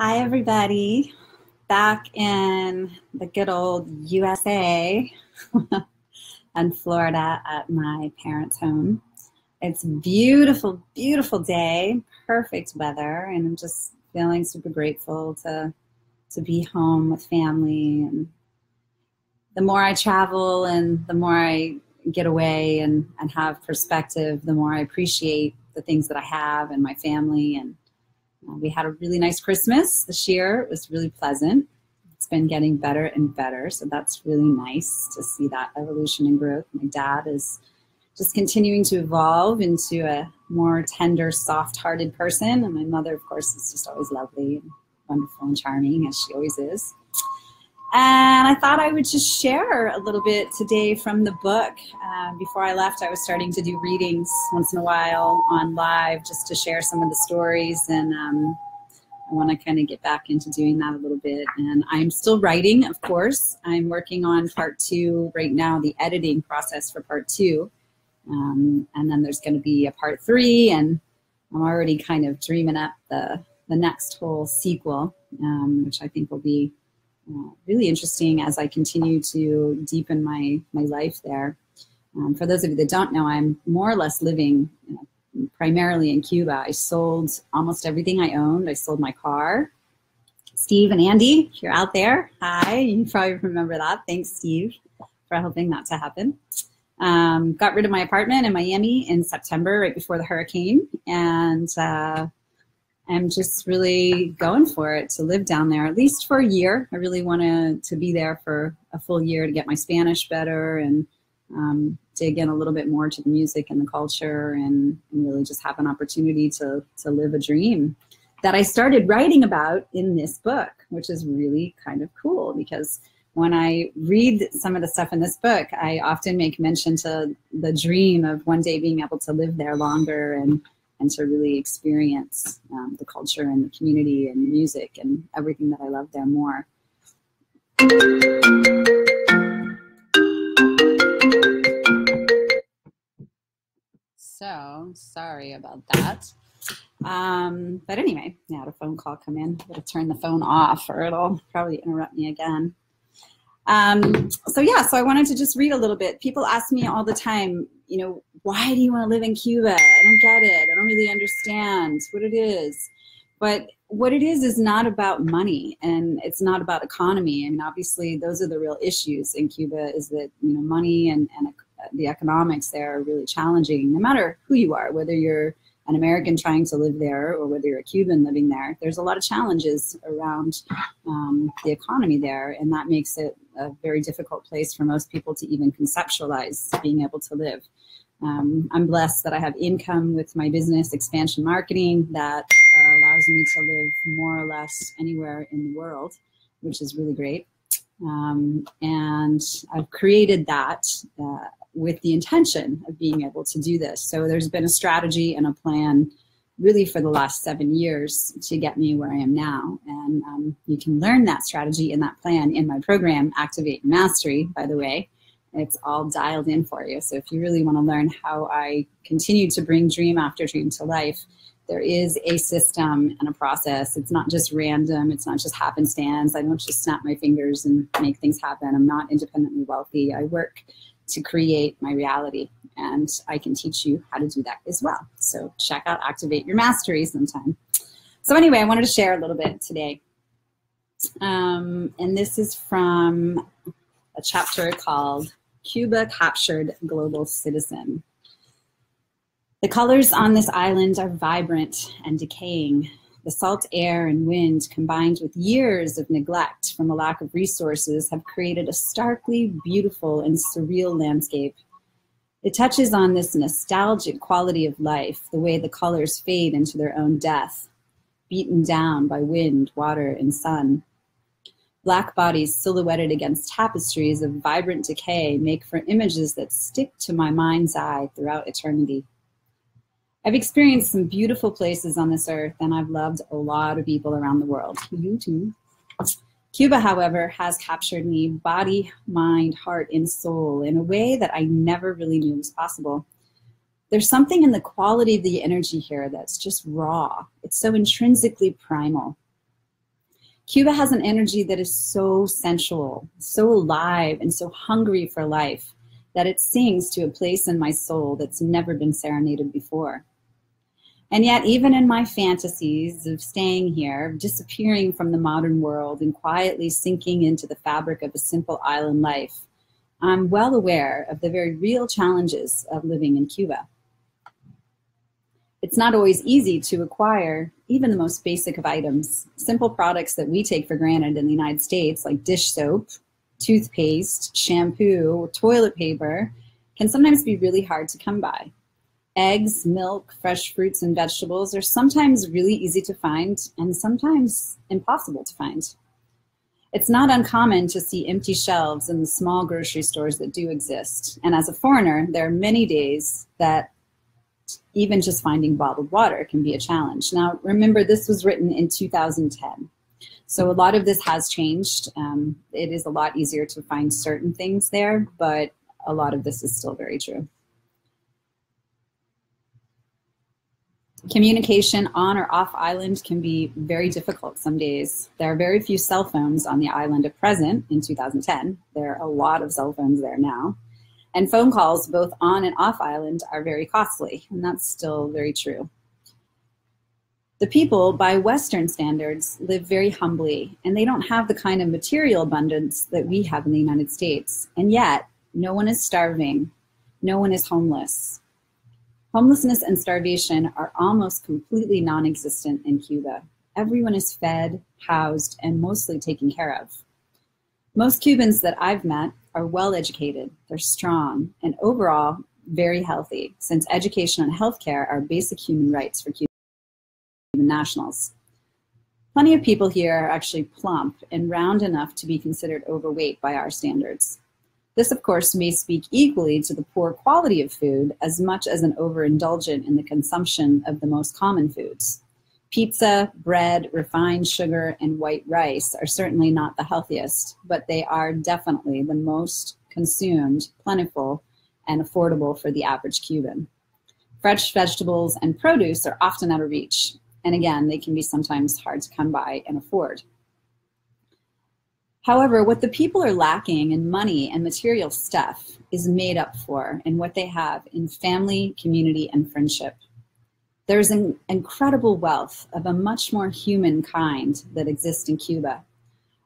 Hi, everybody. Back in the good old USA and Florida at my parents' home. It's beautiful, beautiful day, perfect weather, and I'm just feeling super grateful to be home with family. And the more I travel and the more I get away and have perspective, the more I appreciate the things that I have and my family. And we had a really nice Christmas this year. It was really pleasant. It's been getting better and better, so that's really nice to see that evolution and growth. My dad is just continuing to evolve into a more tender, soft-hearted person, and my mother, of course, is just always lovely and wonderful and charming, as she always is. And I thought I would just share a little bit today from the book. Before I left, I was starting to do readings once in a while on live just to share some of the stories. And I want to kind of get back into doing that a little bit. And I'm still writing, of course. I'm working on part 2 right now, the editing process for part 2. And then there's going to be a part 3. And I'm already kind of dreaming up the next whole sequel, which I think will be really interesting as I continue to deepen my life there. For those of you that don't know, I'm more or less living primarily in Cuba. I sold almost everything I owned. I sold my car. Steve and Andy, if you're out there, hi, you probably remember that. Thanks, Steve, for helping that to happen. Got rid of my apartment in Miami in September, right before the hurricane, and I'm just really going for it to live down there, at least for a year. I really wanted to be there for a full year to get my Spanish better and dig in a little bit more to the music and the culture and really just have an opportunity to live a dream that I started writing about in this book, which is really kind of cool because when I read some of the stuff in this book, I often make mention to the dream of one day being able to live there longer and to really experience the culture and the community and the music and everything that I love there more. So, sorry about that. But anyway, I had a phone call come in. I'm going to turn the phone off or it'll probably interrupt me again. So I wanted to just read a little bit. People ask me all the time, why do you want to live in Cuba? I don't get it. I don't really understand what it is. But what it is not about money and it's not about economy. I mean, obviously, those are the real issues in Cuba is that, money and the economics there are really challenging, no matter who you are, whether you're an American trying to live there or whether you're a Cuban living there. There's a lot of challenges around the economy there, and that makes it a very difficult place for most people to even conceptualize being able to live. I'm blessed that I have income with my business, expansion marketing, that allows me to live more or less anywhere in the world, which is really great. And I've created that with the intention of being able to do this. So there's been a strategy and a plan really for the last 7 years to get me where I am now. And you can learn that strategy and that plan in my program, Activate Mastery, by the way. It's all dialed in for you. So if you really want to learn how I continue to bring dream after dream to life, there is a system and a process. It's not just random. It's not just happenstance. I don't just snap my fingers and make things happen. I'm not independently wealthy. I work to create my reality, and I can teach you how to do that as well. So check out Activate Your Mastery sometime. So anyway, I wanted to share a little bit today. And this is from a chapter called Cuba Captured Global Citizen. The colors on this island are vibrant and decaying. The salt air and wind, combined with years of neglect from a lack of resources, have created a starkly beautiful and surreal landscape. It touches on this nostalgic quality of life, the way the colors fade into their own death, beaten down by wind, water, and sun. Black bodies silhouetted against tapestries of vibrant decay make for images that stick to my mind's eye throughout eternity. I've experienced some beautiful places on this earth, and I've loved a lot of people around the world. You too. Cuba, however, has captured me body, mind, heart, and soul in a way that I never really knew was possible. There's something in the quality of the energy here that's just raw. It's so intrinsically primal. Cuba has an energy that is so sensual, so alive, and so hungry for life that it sings to a place in my soul that's never been serenaded before. And yet, even in my fantasies of staying here, disappearing from the modern world and quietly sinking into the fabric of a simple island life, I'm well aware of the very real challenges of living in Cuba. It's not always easy to acquire even the most basic of items. Simple products that we take for granted in the United States, like dish soap, toothpaste, shampoo, toilet paper, can sometimes be really hard to come by. Eggs, milk, fresh fruits, and vegetables are sometimes really easy to find and sometimes impossible to find. It's not uncommon to see empty shelves in the small grocery stores that do exist. And as a foreigner, there are many days that even just finding bottled water can be a challenge. Now, remember, this was written in 2010. So a lot of this has changed. It is a lot easier to find certain things there, but a lot of this is still very true. Communication on or off island can be very difficult some days. There are very few cell phones on the island at present in 2010. There are a lot of cell phones there now. And phone calls both on and off island are very costly, and that's still very true. The people, by Western standards, live very humbly, and they don't have the kind of material abundance that we have in the United States. And yet, no one is starving. No one is homeless. Homelessness and starvation are almost completely non-existent in Cuba. Everyone is fed, housed, and mostly taken care of. Most Cubans that I've met are well educated, they're strong, and overall very healthy, since education and healthcare are basic human rights for Cuban nationals. Plenty of people here are actually plump and round enough to be considered overweight by our standards. This, of course, may speak equally to the poor quality of food as much as an overindulgence in the consumption of the most common foods. Pizza, bread, refined sugar, and white rice are certainly not the healthiest, but they are definitely the most consumed, plentiful, and affordable for the average Cuban. Fresh vegetables and produce are often out of reach, and again, they can be sometimes hard to come by and afford. However, what the people are lacking in money and material stuff is made up for in what they have in family, community, and friendship. There's an incredible wealth of a much more human kind that exists in Cuba,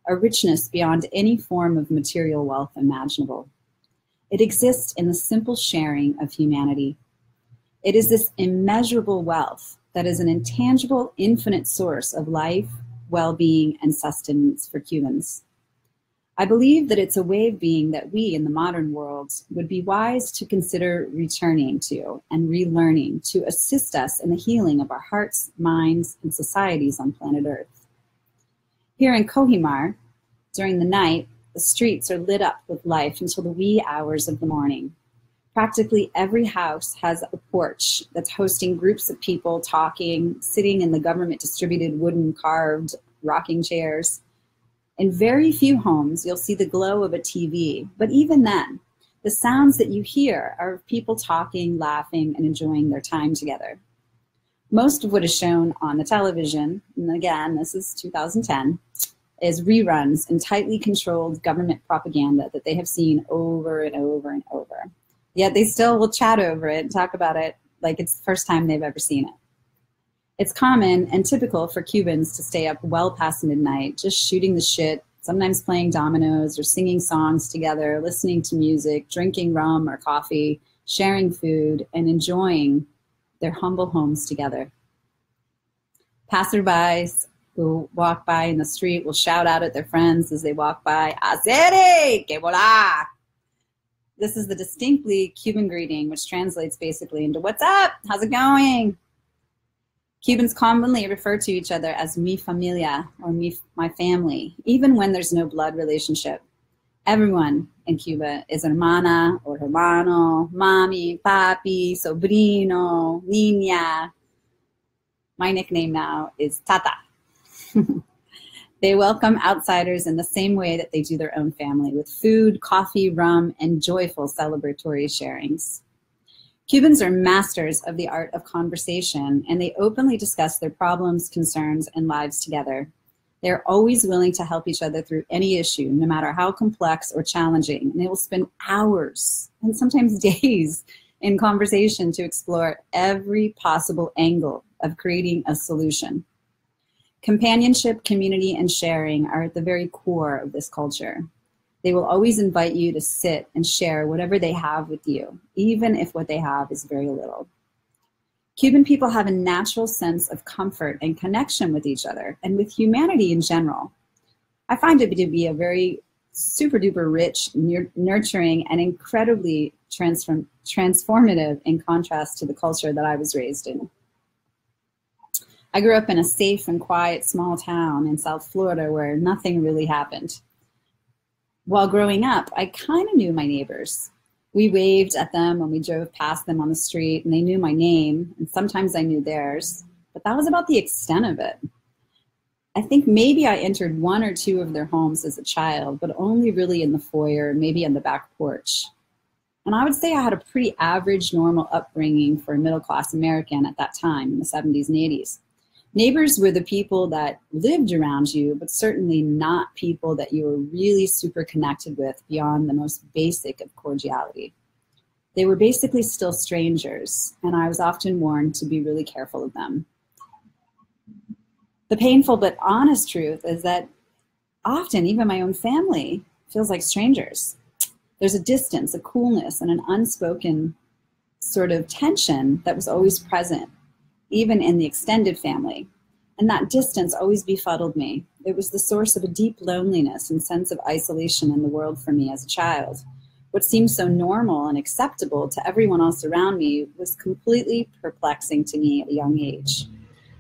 a richness beyond any form of material wealth imaginable. It exists in the simple sharing of humanity. It is this immeasurable wealth that is an intangible, infinite source of life, well-being, and sustenance for Cubans. I believe that it's a way of being that we in the modern world would be wise to consider returning to and relearning to assist us in the healing of our hearts, minds, and societies on planet Earth. Here in Kohimar, during the night, the streets are lit up with life until the wee hours of the morning. Practically every house has a porch that's hosting groups of people talking, sitting in the government-distributed wooden carved rocking chairs. In very few homes, you'll see the glow of a TV, but even then, the sounds that you hear are of people talking, laughing, and enjoying their time together. Most of what is shown on the television, and again, this is 2010, is reruns and tightly controlled government propaganda that they have seen over and over and over. Yet they still will chat over it and talk about it like it's the first time they've ever seen it. It's common and typical for Cubans to stay up well past midnight, just shooting the shit, sometimes playing dominoes or singing songs together, listening to music, drinking rum or coffee, sharing food, and enjoying their humble homes together. Passerbys who walk by in the street will shout out at their friends as they walk by, "Acere, que vola!" This is the distinctly Cuban greeting, which translates basically into, "What's up? How's it going?" Cubans commonly refer to each other as mi familia, or my family, even when there's no blood relationship. Everyone in Cuba is hermana or hermano, mami, papi, sobrino, niña. My nickname now is Tata. They welcome outsiders in the same way that they do their own family, with food, coffee, rum, and joyful celebratory sharings. Cubans are masters of the art of conversation, and they openly discuss their problems, concerns, and lives together. They're always willing to help each other through any issue, no matter how complex or challenging. And they will spend hours and sometimes days in conversation to explore every possible angle of creating a solution. Companionship, community, and sharing are at the very core of this culture. They will always invite you to sit and share whatever they have with you, even if what they have is very little. Cuban people have a natural sense of comfort and connection with each other and with humanity in general. I find it to be a very super duper rich, nurturing, and incredibly transformative in contrast to the culture that I was raised in. I grew up in a safe and quiet small town in South Florida where nothing really happened. While growing up, I kind of knew my neighbors. We waved at them when we drove past them on the street, and they knew my name, and sometimes I knew theirs, but that was about the extent of it. I think maybe I entered one or two of their homes as a child, but only really in the foyer, maybe on the back porch. And I would say I had a pretty average, normal upbringing for a middle-class American at that time in the 70s and 80s. Neighbors were the people that lived around you, but certainly not people that you were really super connected with beyond the most basic of cordiality. They were basically still strangers, and I was often warned to be really careful of them. The painful but honest truth is that often even my own family feels like strangers. There's a distance, a coolness, and an unspoken sort of tension that was always present, even in the extended family. And that distance always befuddled me. It was the source of a deep loneliness and sense of isolation in the world for me as a child. What seemed so normal and acceptable to everyone else around me was completely perplexing to me at a young age.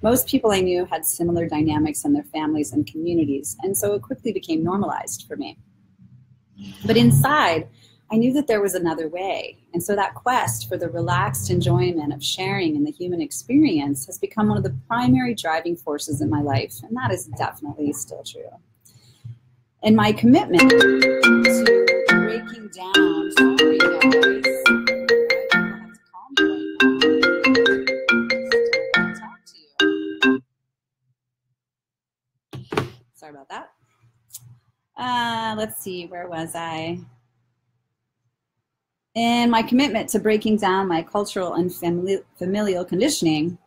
Most people I knew had similar dynamics in their families and communities, and so it quickly became normalized for me. But inside, I knew that there was another way, and so that quest for the relaxed enjoyment of sharing in the human experience has become one of the primary driving forces in my life, and that is definitely still true. And my commitment to breaking down, sorry guys, I have to call me right now. Talk to you. Sorry about that. Let's see, where was I? In my commitment to breaking down my cultural and familial conditioning,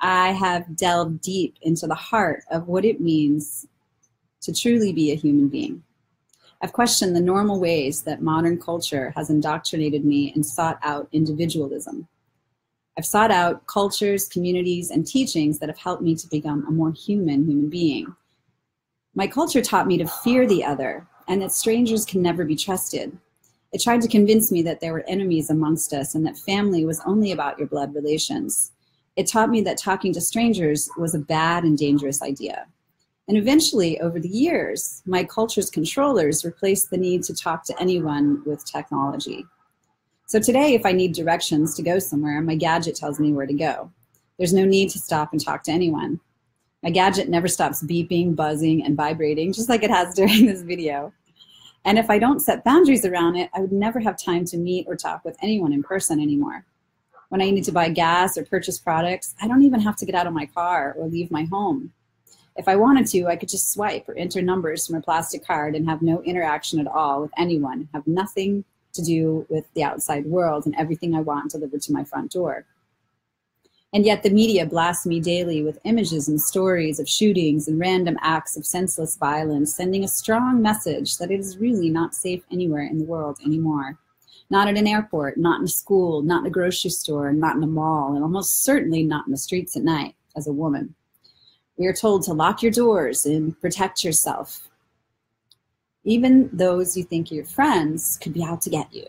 I have delved deep into the heart of what it means to truly be a human being. I've questioned the normal ways that modern culture has indoctrinated me and sought out individualism. I've sought out cultures, communities, and teachings that have helped me to become a more human being. My culture taught me to fear the other and that strangers can never be trusted. It tried to convince me that there were enemies amongst us and that family was only about your blood relations. It taught me that talking to strangers was a bad and dangerous idea. And eventually, over the years, my culture's controllers replaced the need to talk to anyone with technology. So today, if I need directions to go somewhere, my gadget tells me where to go. There's no need to stop and talk to anyone. My gadget never stops beeping, buzzing, and vibrating, just like it has during this video. And if I don't set boundaries around it, I would never have time to meet or talk with anyone in person anymore. When I need to buy gas or purchase products, I don't even have to get out of my car or leave my home. If I wanted to, I could just swipe or enter numbers from a plastic card and have no interaction at all with anyone, have nothing to do with the outside world, and everything I want delivered to my front door. And yet the media blasts me daily with images and stories of shootings and random acts of senseless violence, sending a strong message that it is really not safe anywhere in the world anymore. Not at an airport, not in a school, not in a grocery store, not in a mall, and almost certainly not in the streets at night as a woman. We are told to lock your doors and protect yourself. Even those you think are your friends could be out to get you.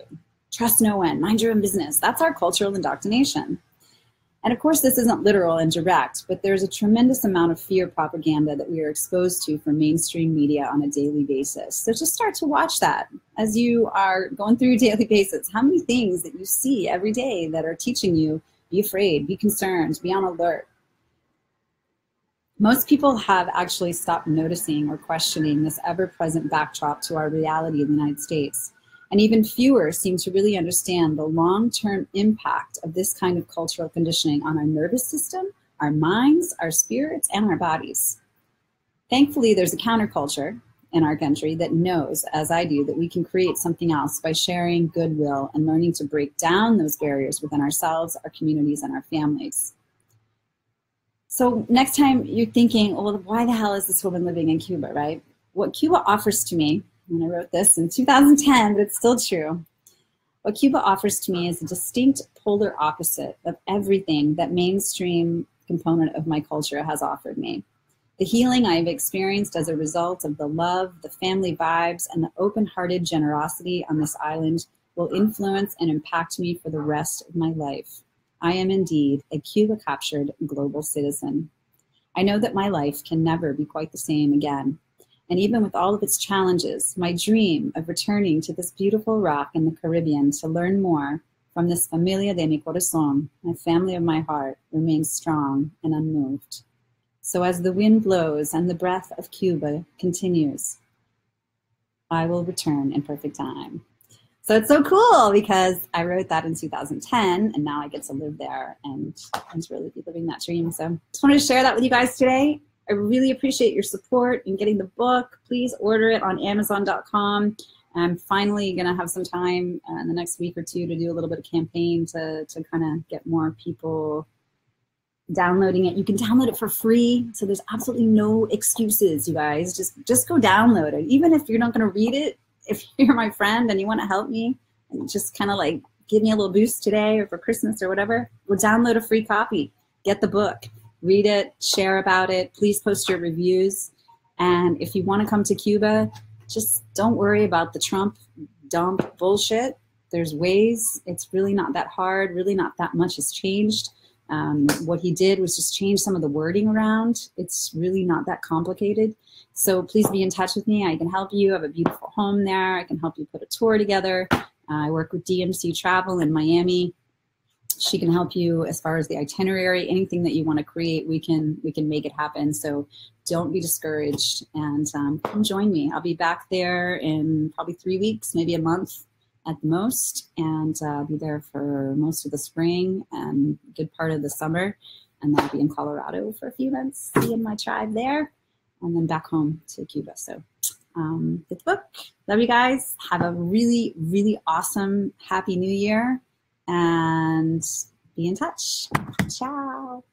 Trust no one, mind your own business. That's our cultural indoctrination. And of course, this isn't literal and direct, but there's a tremendous amount of fear propaganda that we are exposed to from mainstream media on a daily basis. So just start to watch that as you are going through your daily basis. How many things that you see every day that are teaching you, be afraid, be concerned, be on alert. Most people have actually stopped noticing or questioning this ever-present backdrop to our reality in the United States. And even fewer seem to really understand the long-term impact of this kind of cultural conditioning on our nervous system, our minds, our spirits, and our bodies. Thankfully, there's a counterculture in our country that knows, as I do, that we can create something else by sharing goodwill and learning to break down those barriers within ourselves, our communities, and our families. So next time you're thinking, well, why the hell is this woman living in Cuba, right? What Cuba offers to me, and I wrote this in 2010, but it's still true. What Cuba offers to me is a distinct polar opposite of everything that mainstream component of my culture has offered me. The healing I have experienced as a result of the love, the family vibes, and the open-hearted generosity on this island will influence and impact me for the rest of my life. I am indeed a Cuba-captured global citizen. I know that my life can never be quite the same again. And even with all of its challenges, my dream of returning to this beautiful rock in the Caribbean to learn more from this familia de mi corazón, my family of my heart, remains strong and unmoved. So as the wind blows and the breath of Cuba continues, I will return in perfect time. So it's so cool because I wrote that in 2010 and now I get to live there and really be living that dream. So just wanted to share that with you guys today. I really appreciate your support in getting the book. Please order it on Amazon.com. I'm finally going to have some time in the next week or two to do a little bit of campaign to kind of get more people downloading it. You can download it for free, so there's absolutely no excuses, you guys. Just go download it. Even if you're not going to read it, if you're my friend and you want to help me and just kind of like give me a little boost today or for Christmas or whatever, we'll download a free copy. Get the book, read it, share about it. Please post your reviews. And if you want to come to Cuba, just don't worry about the Trump dump bullshit. There's ways. It's really not that hard. Really not that much has changed. What he did was just change some of the wording around. It's really not that complicated. So please be in touch with me. I can help you. I have a beautiful home there. I can help you put a tour together. I work with DMC Travel in Miami. She can help you as far as the itinerary, anything that you want to create, we can make it happen. So don't be discouraged and come join me. I'll be back there in probably 3 weeks, maybe a month at the most, and I'll be there for most of the spring and a good part of the summer, and then I'll be in Colorado for a few months, seeing my tribe there, and then back home to Cuba. So get the book. Love you guys. Have a really, really awesome, happy new year, and be in touch. Ciao.